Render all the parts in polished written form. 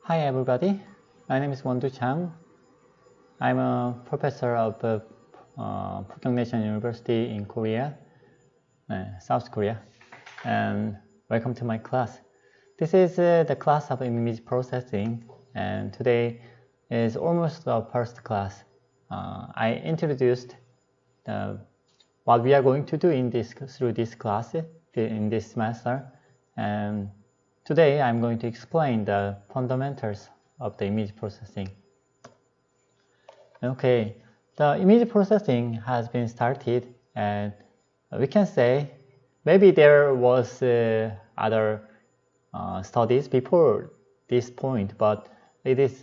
Hi everybody, my name is Won-do Chang. I'm a professor of Pukyong National University in Korea, South Korea, and welcome to my class. This is the class of image processing, and today is almost the first class. I introduced what we are going to do through this class in this semester, and today I'm going to explain the fundamentals of the image processing. Okay, the image processing has been started, and we can say maybe there was other studies before this point, but it is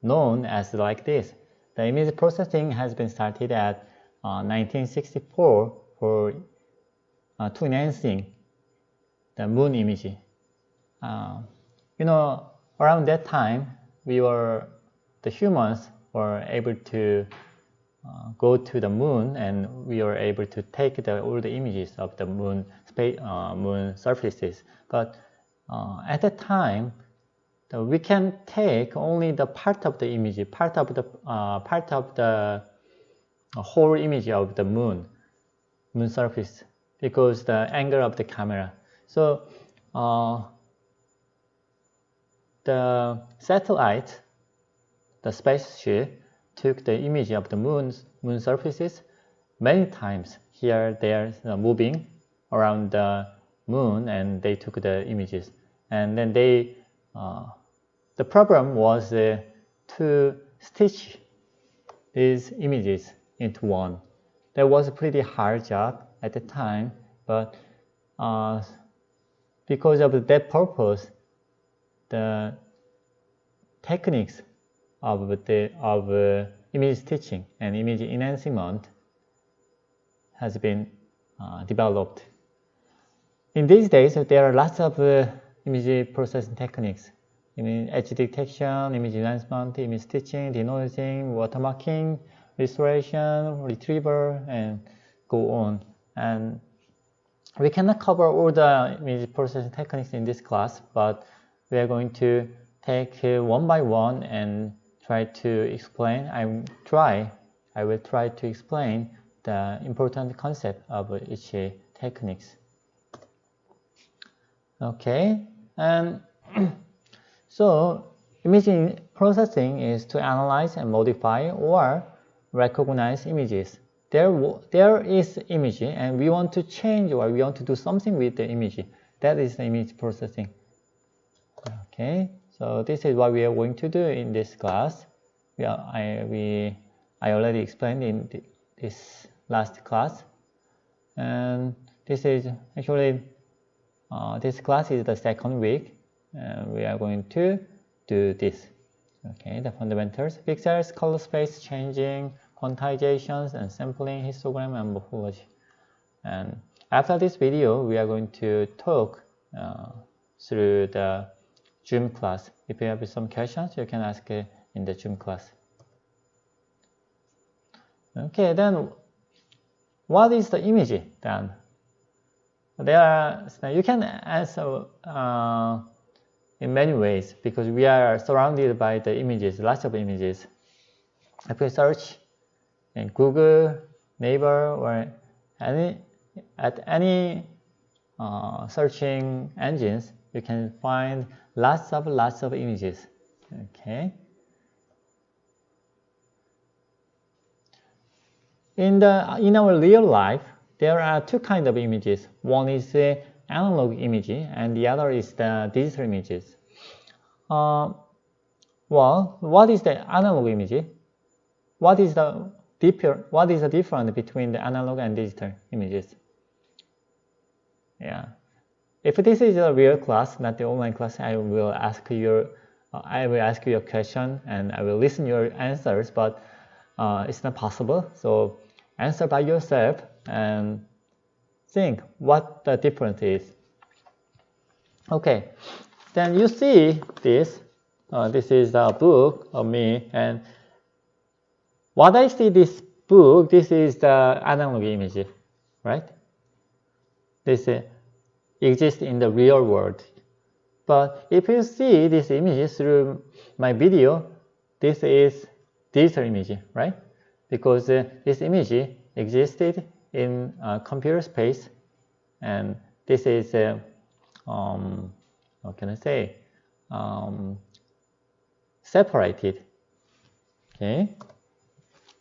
known as like this. The image processing has been started at 1964 to enhancing the moon image. Around that time, the humans were able to go to the moon, and we were able to take all the images of the moon surfaces. But at that time, we can take only the part of the image, part of the whole image of the moon surface, because the angle of the camera. So the satellite, the spaceship, took the image of the moon surfaces many times. Here they are moving around the moon, and they took the images. And then the problem was to stitch these images into one. That was a pretty hard job at the time, but because of that purpose, the techniques of image stitching and image enhancement has been developed. In these days, there are lots of image processing techniques: edge detection, image enhancement, image stitching, denoising, watermarking, restoration, retrieval, and go on. And we cannot cover all the image processing techniques in this class, but we are going to take one by one and try to explain. I will try to explain the important concept of each techniques. Okay, and so image processing is to analyze and modify or recognize images. There is image, and we want to change or we want to do something with the image. That is the image processing. Okay, so this is what we are going to do in this class. I already explained in this last class, and this is actually this class is the second week, and we are going to do this. Okay, the fundamentals: pixels, color space changing, quantizations, and sampling, histogram, and morphology. And after this video, we are going to talk through the Zoom class. If you have some questions, you can ask in the Zoom class. Okay, then what is the image then? You can answer in many ways, because we are surrounded by the images, lots of images. If you search in Google, Naver, or any searching engines, you can find lots of images. Okay. In our real life, there are two kinds of images. One is the analog image, and the other is the digital images. Well, what is the analog image? What is the difference between the analog and digital images? Yeah. If this is a real class, not the online class, I will ask you a question, and I will listen your answers, but it's not possible. So answer by yourself and think what the difference is. Okay, then you see this. This is the book of me, and what I see this book, this is the analog image, right? This exists in the real world. But if you see this image through my video, this is digital image, right? Because this image existed in computer space, and this is what can I say? Separated. Okay.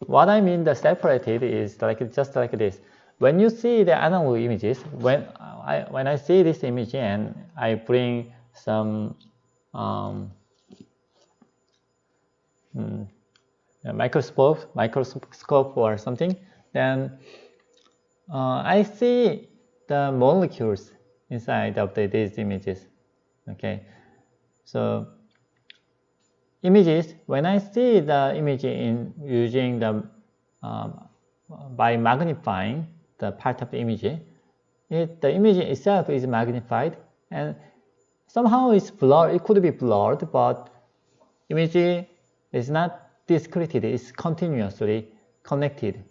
What I mean the separated is just like this. When you see the analog images, when I see this image and I bring some microscope or something, then I see the molecules inside of these images. Okay, so images, when I see the image in using the by magnifying the part of the image, the image itself is magnified and somehow it's blurred. It could be blurred, but image is not discreted. It's continuously connected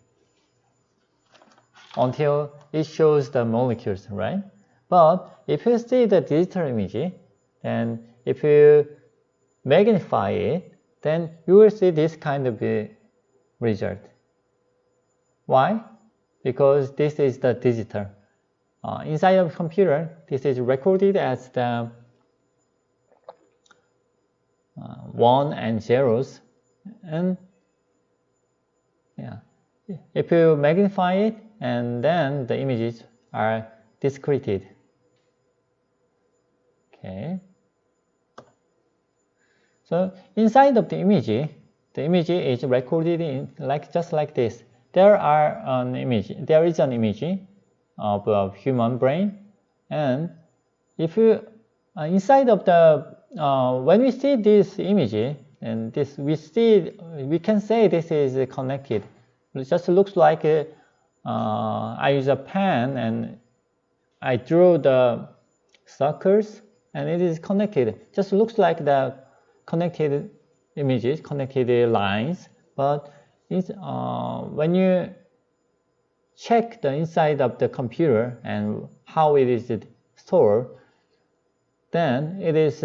until it shows the molecules, right? But if you see the digital image, then if you magnify it, then you will see this kind of result. Why? Because this is the digital. Inside of computer, this is recorded as the 1 and zeros, and yeah, if you magnify it, and then the images are discreted. Okay. So inside of the image is recorded in just like this. There is an image of a human brain, and if you inside of the when we see this image and this we can say this is connected. It just looks like I use a pen and I drew the circles and it is connected. Just looks like the connected images, connected lines, but it's, when you check the inside of the computer and how it is stored, then it is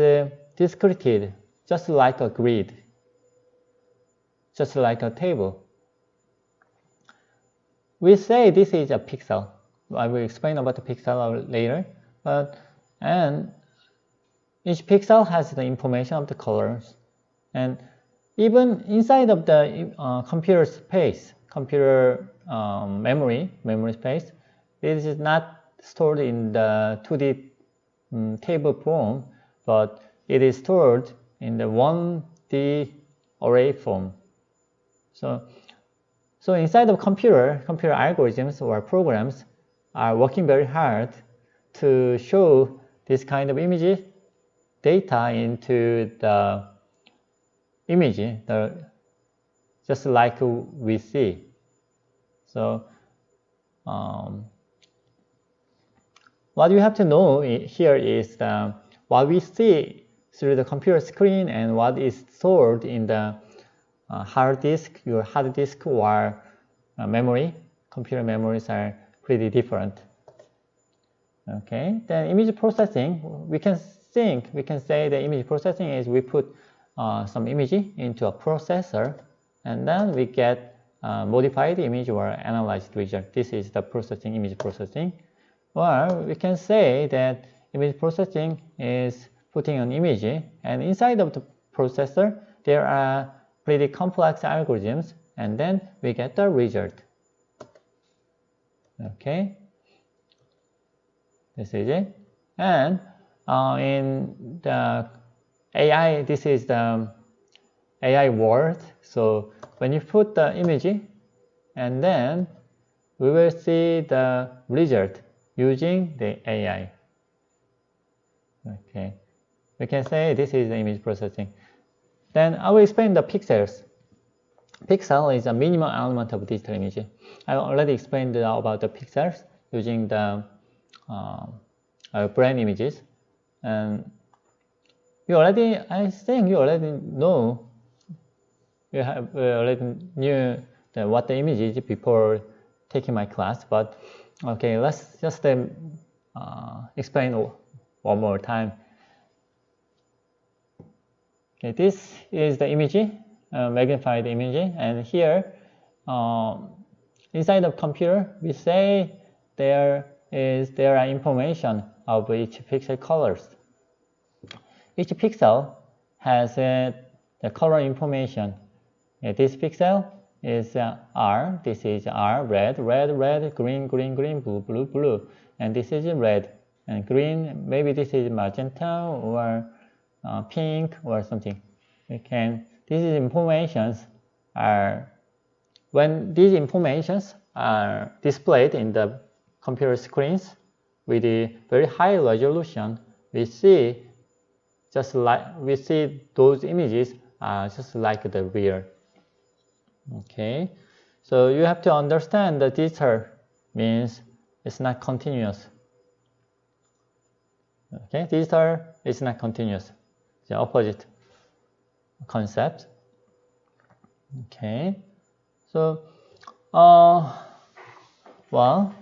discreted, just like a grid, just like a table. We say this is a pixel. I will explain about the pixel later, and each pixel has the information of the colors, and even inside of the computer space, computer memory space, it is not stored in the 2D table form, but it is stored in the 1D array form. So inside of computer algorithms or programs are working very hard to show this kind of image data into the image, just like we see. So what you have to know here is what we see through the computer screen and what is stored in the hard disk, your hard disk or memory. Computer memories are pretty different. Okay, then image processing, we can say the image processing is we put some image into a processor and then we get modified image or analyzed result. This is the image processing. Or we can say that image processing is putting an image and inside of the processor there are pretty complex algorithms and then we get the result. Okay, this is it. And in the AI, this is the AI world. So when you put the image and then we will see the result using the AI. Okay, we can say this is the image processing. Then I will explain the pixels. Pixel is a minimum element of digital image. I already explained about the pixels using the brain images, and I think you already know. You already knew what the image is before taking my class, but okay, let's just explain one more time. Okay, this is the image, magnified image, and here inside the computer we say there are information of each pixel colors. Each pixel has the color information. This pixel is R, this is R, red, green, blue, and this is red and green. Maybe this is magenta or pink or something. These informations are, when these informations are displayed in the computer screens with a very high resolution, we see those images just like the real. Okay, so you have to understand that digital means it's not continuous. Okay, digital is not continuous. The opposite concept. Okay, so well,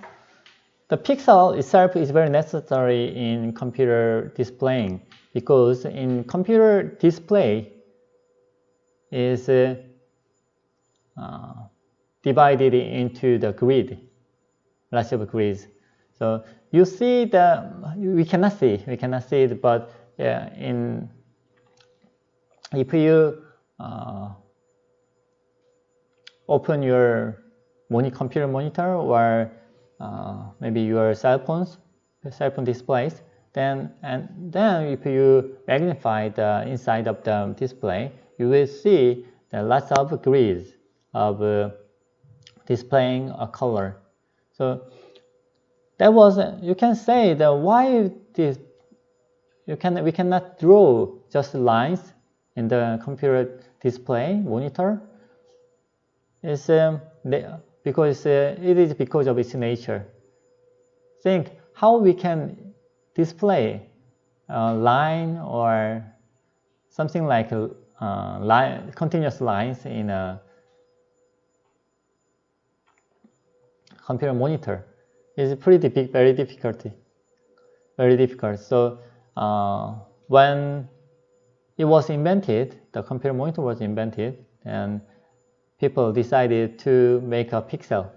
the pixel itself is very necessary in computer displaying, because in computer display is divided into the grid, lots of grids. So you see we cannot see it, but if you open your computer monitor or maybe your cell phone displays, then if you magnify the inside of the display, you will see lots of grids of displaying a color. So that was, you can say that why we cannot draw just lines in the computer display monitor. Is because it is because of its nature. Think how we can display a line or something like continuous lines in a computer monitor. Is pretty big, very difficult. So when it was invented, the computer monitor was invented, and people decided to make a pixel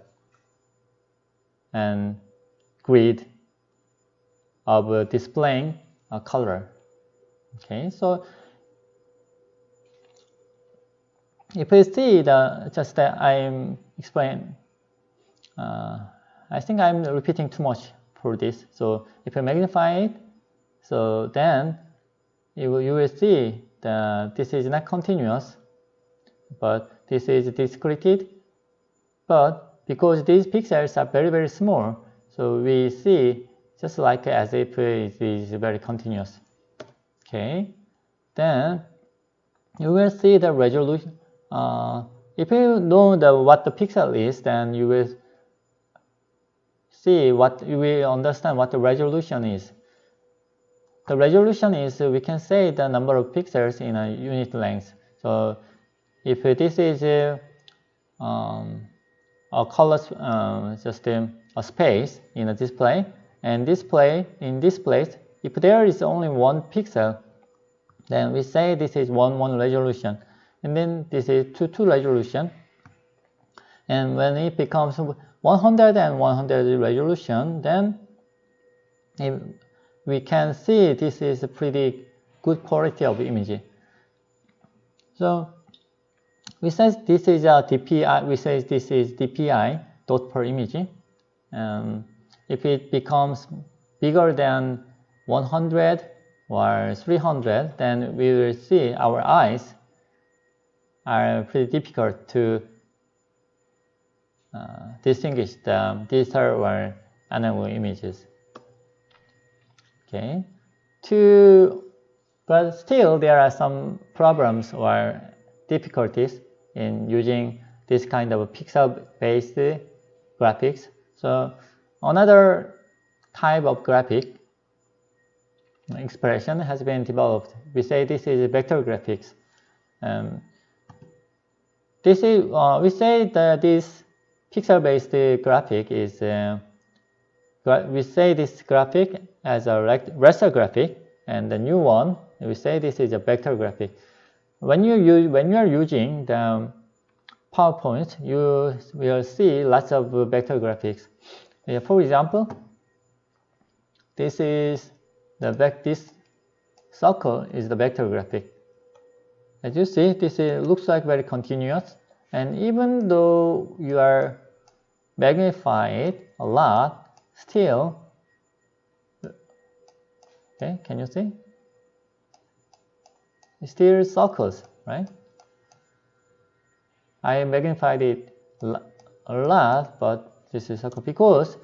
and grid of displaying a color. Okay, so if you see I'm explaining, I think I'm repeating too much for this. So if you magnify it, so then you will see that this is not continuous, but this is discrete. But because these pixels are very, very small, so we see just like as if it is very continuous. Okay, then you will see the resolution. If you know what the pixel is, then you will understand what the resolution is. The resolution is, we can say, the number of pixels in a unit length. So if this is a color, just a space in a display, and in this place, if there is only one pixel, then we say this is one resolution, and then this is two resolution. And when it becomes 100 and 100 resolution, then we can see this is a pretty good quality of image. So we say this is a DPI. We say this is DPI, dot per image. If it becomes bigger than 100 or 300, then we will see our eyes are pretty difficult to distinguish the digital or analog images. Okay, but still there are some problems or difficulties in using this kind of pixel-based graphics. So another type of graphic expression has been developed. We say this is vector graphics. We say that this pixel-based graphic is, we say this graphic as a raster graphic, and the new one, we say this is a vector graphic. when you are using the PowerPoint, you will see lots of vector graphics. For example, this circle is the vector graphic. As you see, this looks like very continuous, and even though you are magnify it a lot, still, okay, can you see? It still circles, right? I magnified it a lot, but this is circle because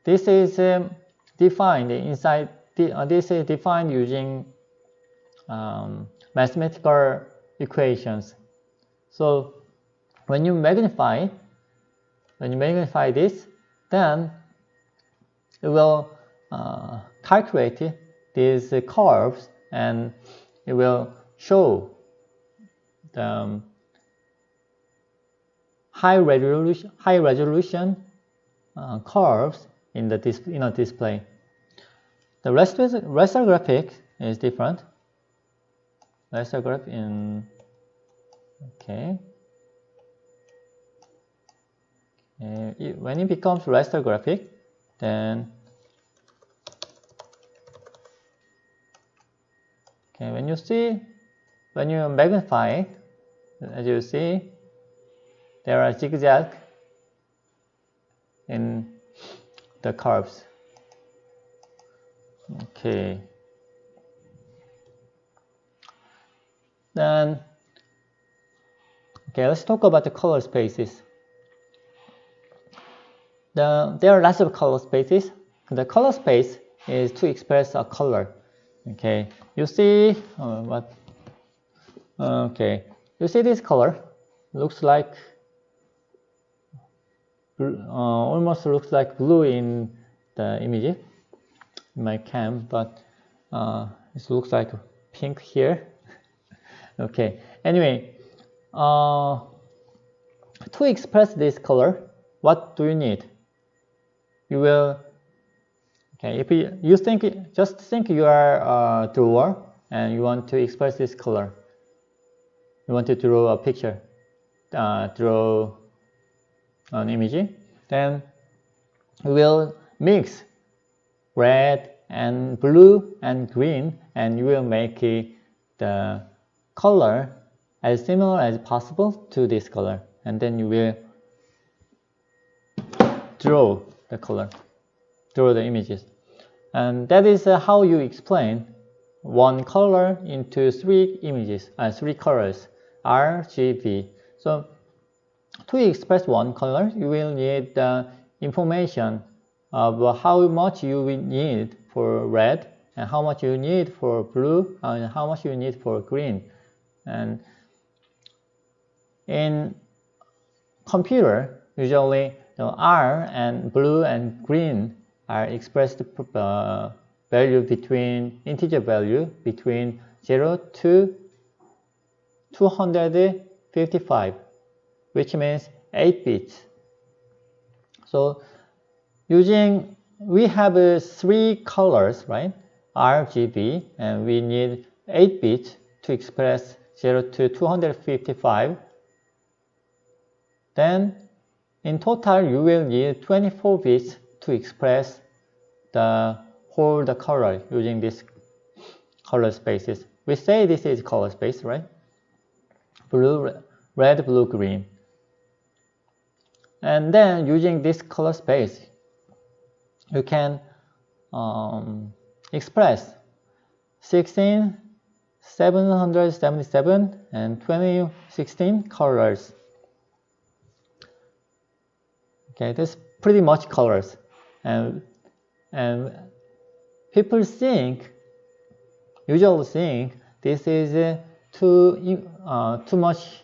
this is defined inside. This is defined using mathematical equations. So when you magnify this, then it will calculate these curves, and it will show the high resolution curves in the display. The raster graphic is different. Raster graph in when it becomes raster graphic, then when you magnify it, as you see, there are zigzags in the curves. Then let's talk about the color spaces. There are lots of color spaces. The color space is to express a color. You see you see this color looks like almost looks like blue in the image in my cam, but it looks like pink here. Anyway, to express this color, what do you need? You will if you just think you are a drawer and you want to express this color. You want to draw a picture, draw an image, then you will mix red and blue and green, and you will make the color as similar as possible to this color, and then you will draw the color, draw the images. And that is how you explain one color into three images, three colors, RGB. So to express one color, you will need the information of how much you will need for red, and how much you need for blue, and how much you need for green. And in computer, usually R and blue and green are expressed value between integer value between 0 to 255, which means 8 bits. So we have three colors, right? RGB, and we need 8 bits to express 0 to 255. Then in total, you will need 24 bits to express the whole color using these color spaces. We say this is color space, right? Red, blue, green. And then using this color space, you can express 16,777 and 2016 colors. That's pretty much colors, and people usually think this is too much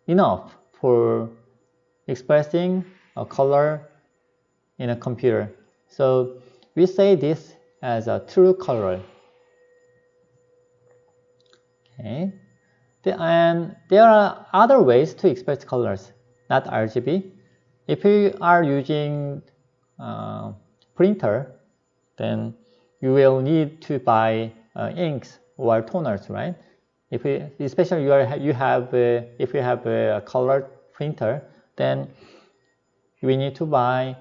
enough for expressing a color in a computer. So we say this as a true color. And there are other ways to express colors, not RGB. If you are using printer, then you will need to buy inks or toners, right? Especially if you have a colored printer, then we need to buy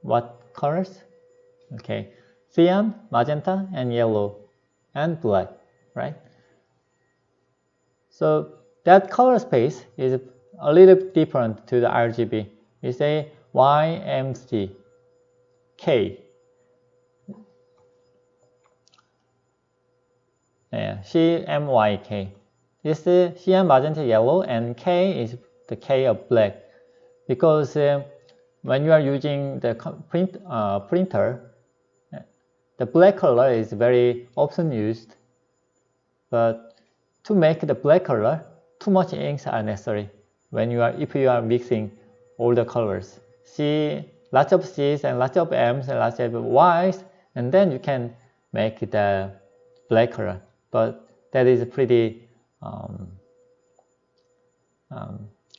what colors? Okay, cyan, magenta, and yellow, and black, right? So that color space is a little different to the RGB. We say YMC, K. Yeah, CMYK. This is cyan, magenta, yellow, and K is the K of black. Because when you are using the printer, the black color is very often used. But to make the black color, too much inks are necessary if you are mixing all the colors. Lots of C's and lots of M's and lots of Y's, and then you can make the black color. But that is pretty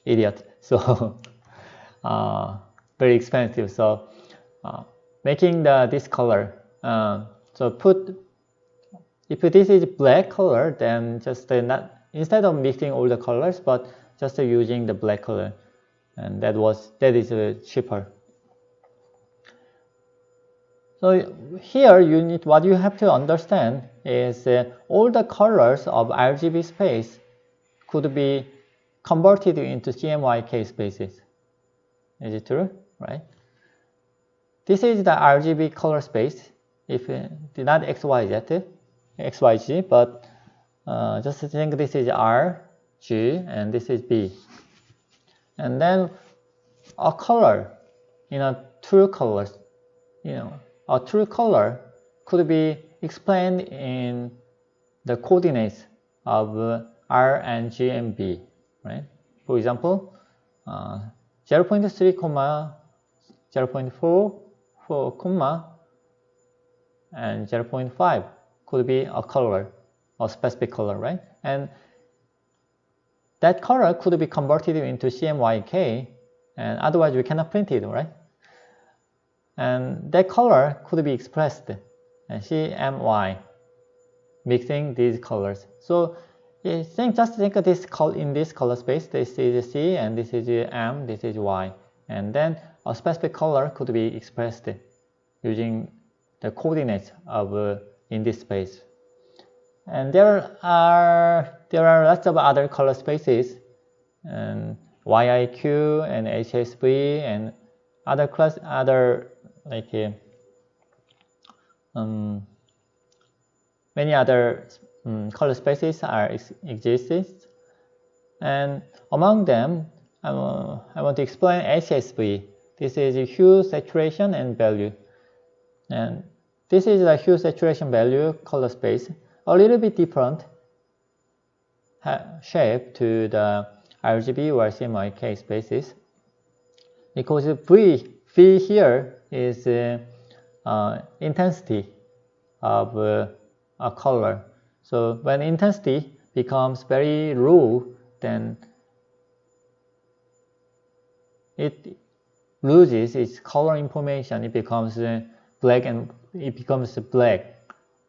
idiot. So very expensive. So making this color. If this is black color, then just instead of mixing all the colors, but just using the black color, and that is cheaper. So here what you have to understand is all the colors of RGB space could be converted into CMYK spaces. Is it true? Right? This is the RGB color space. If not XYZ, but just think this is R, G, and this is B. And then a color in a true colors, a true color could be explained in the coordinates of R and G and B, right? For example, 0.3, 0.4, and 0.5 could be a color, a specific color, right? And that color could be converted into CMYK, and otherwise we cannot print it, right? And that color could be expressed as CMY, mixing these colors. So just think of this in this color space. This is C, and this is M, this is Y. And then a specific color could be expressed using the coordinates of in this space. And there are lots of other color spaces, and YIQ and HSV and many other color spaces exist. And among them, I want to explain HSV. This is hue, saturation, and value. And this is the hue, saturation, value color space, a little bit different shape to the RGB or CMYK spaces, because V here is intensity of a color. So when intensity becomes very low, then it loses its color information. It becomes black, and it becomes black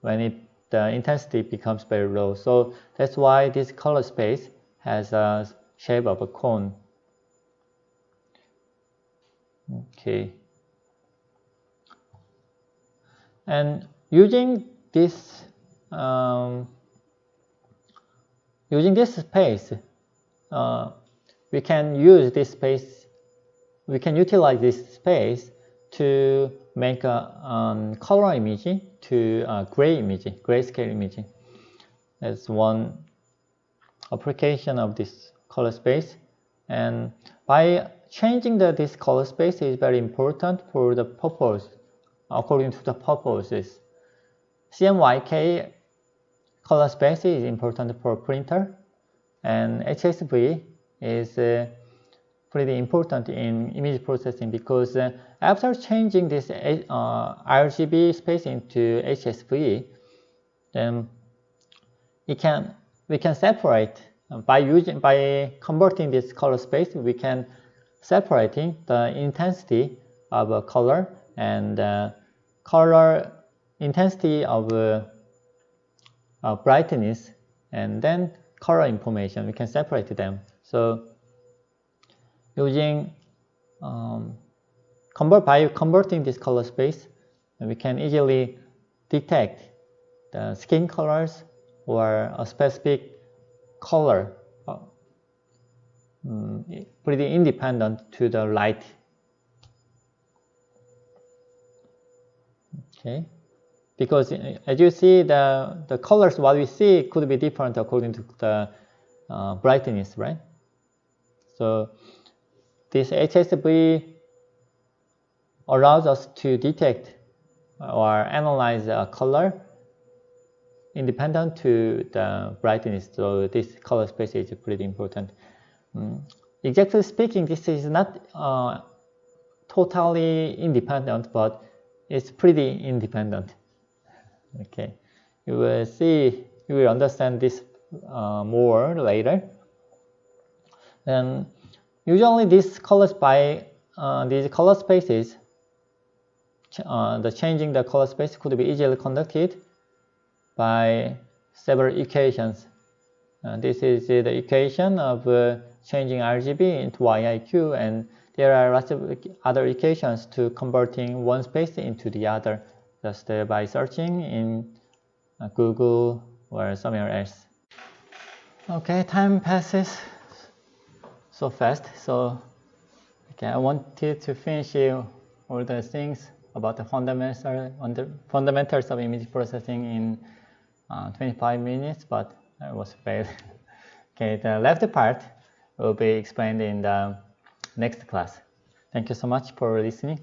when the intensity becomes very low. So that's why this color space has a shape of a cone. Okay. And using this space, we can use this space. We can utilize this space to make a color image to a grayscale image. That's one application of this color space. And by changing this color space is very important for the purpose, according to the purposes. CMYK color space is important for printer, and HSV is pretty important in image processing, because after changing this RGB space into HSV, then we can separate by converting this color space. We can separating the intensity of a color and color intensity of brightness and then color information. We can separate them. So using by converting this color space, we can easily detect the skin colors or a specific color pretty independent to the light. Okay, because as you see, the colors what we see could be different according to the brightness, right? So this HSV allows us to detect or analyze a color independent to the brightness. So this color space is pretty important. Exactly speaking, this is not totally independent, but it's pretty independent. Okay, you will see, you will understand this more later. And usually these color spaces, the changing the color space could be easily conducted by several equations. This is the equation of changing RGB into YIQ, and there are lots of other equations to converting one space into the other, just by searching in Google or somewhere else. Okay, time passes so fast, so okay, I wanted to finish all the things about the fundamentals of image processing in 25 minutes, but I was failed. Okay, the left part will be explained in the next class. Thank you so much for listening.